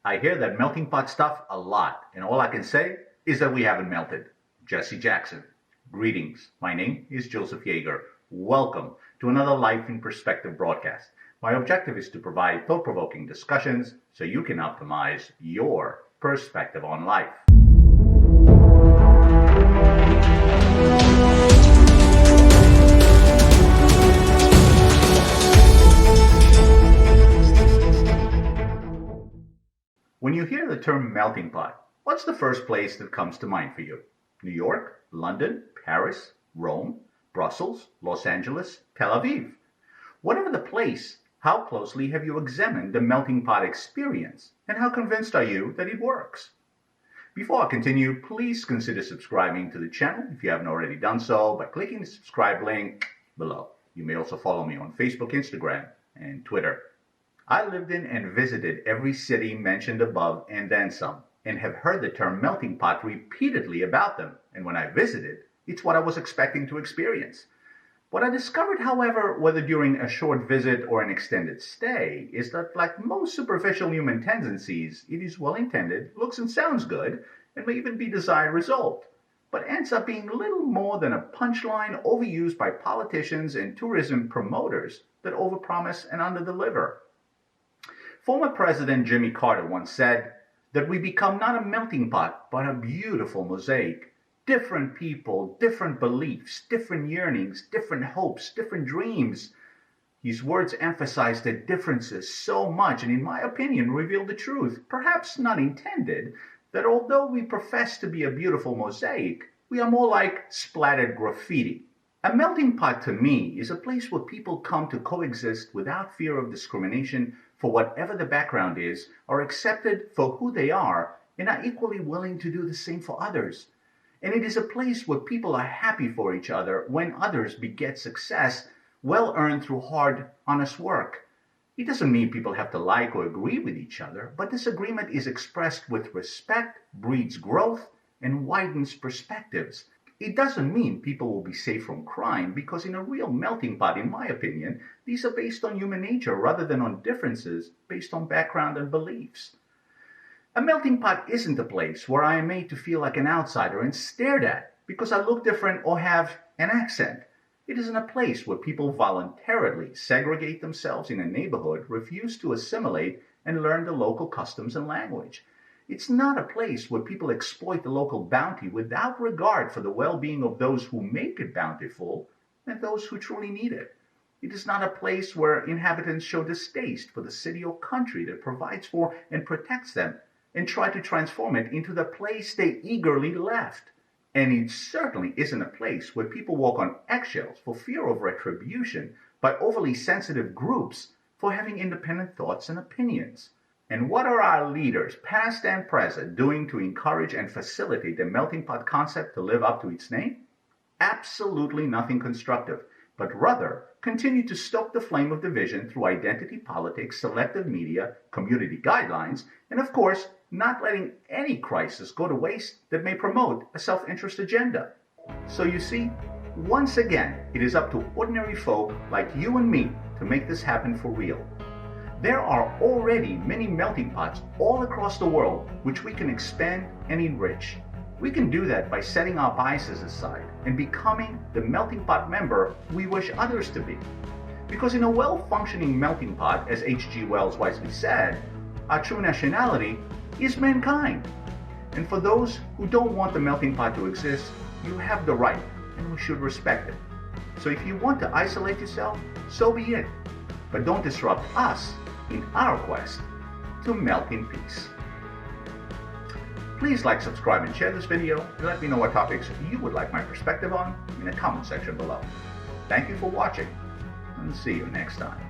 I hear that melting pot stuff a lot, and all I can say is that we haven't melted. Jesse Jackson. Greetings. My name is Joseph Yagar. Welcome to another Life in Perspective broadcast. My objective is to provide thought-provoking discussions so you can optimize your perspective on life. When you hear the term melting pot, what's the first place that comes to mind for you? New York, London, Paris, Rome, Brussels, Los Angeles, Tel Aviv. Whatever the place, how closely have you examined the melting pot experience, and how convinced are you that it works? Before I continue, please consider subscribing to the channel if you haven't already done so by clicking the subscribe link below. You may also follow me on Facebook, Instagram, and Twitter. I lived in and visited every city mentioned above and then some, and have heard the term melting pot repeatedly about them, and when I visited, it's what I was expecting to experience. What I discovered, however, whether during a short visit or an extended stay, is that like most superficial human tendencies, it is well intended, looks and sounds good, and may even be desired result, but ends up being little more than a punchline overused by politicians and tourism promoters that overpromise and underdeliver. Former President Jimmy Carter once said that we become not a melting pot, but a beautiful mosaic. Different people, different beliefs, different yearnings, different hopes, different dreams. His words emphasized the differences so much and, in my opinion, revealed the truth, perhaps not intended, that although we profess to be a beautiful mosaic, we are more like splattered graffiti. A melting pot to me is a place where people come to coexist without fear of discrimination for whatever the background is, are accepted for who they are, and are equally willing to do the same for others. And it is a place where people are happy for each other when others beget success, well earned through hard, honest work. It doesn't mean people have to like or agree with each other, but this agreement is expressed with respect, breeds growth, and widens perspectives. It doesn't mean people will be safe from crime, because in a real melting pot, in my opinion, these are based on human nature rather than on differences based on background and beliefs. A melting pot isn't a place where I am made to feel like an outsider and stared at because I look different or have an accent. It isn't a place where people voluntarily segregate themselves in a neighborhood, refuse to assimilate, and learn the local customs and language. It's not a place where people exploit the local bounty without regard for the well-being of those who make it bountiful and those who truly need it. It is not a place where inhabitants show distaste for the city or country that provides for and protects them and try to transform it into the place they eagerly left. And it certainly isn't a place where people walk on eggshells for fear of retribution by overly sensitive groups for having independent thoughts and opinions. And what are our leaders, past and present, doing to encourage and facilitate the melting pot concept to live up to its name? Absolutely nothing constructive, but rather continue to stoke the flame of division through identity politics, selective media, community guidelines, and of course, not letting any crisis go to waste that may promote a self-interest agenda. So you see, once again, it is up to ordinary folk like you and me to make this happen for real. There are already many melting pots all across the world which we can expand and enrich. We can do that by setting our biases aside and becoming the melting pot member we wish others to be. Because in a well-functioning melting pot, as H.G. Wells wisely said, our true nationality is mankind. And for those who don't want the melting pot to exist, you have the right, and we should respect it. So if you want to isolate yourself, so be it. But don't disrupt us in our quest to melt in peace. Please like, subscribe, and share this video, and let me know what topics you would like my perspective on in the comment section below. Thank you for watching, and see you next time.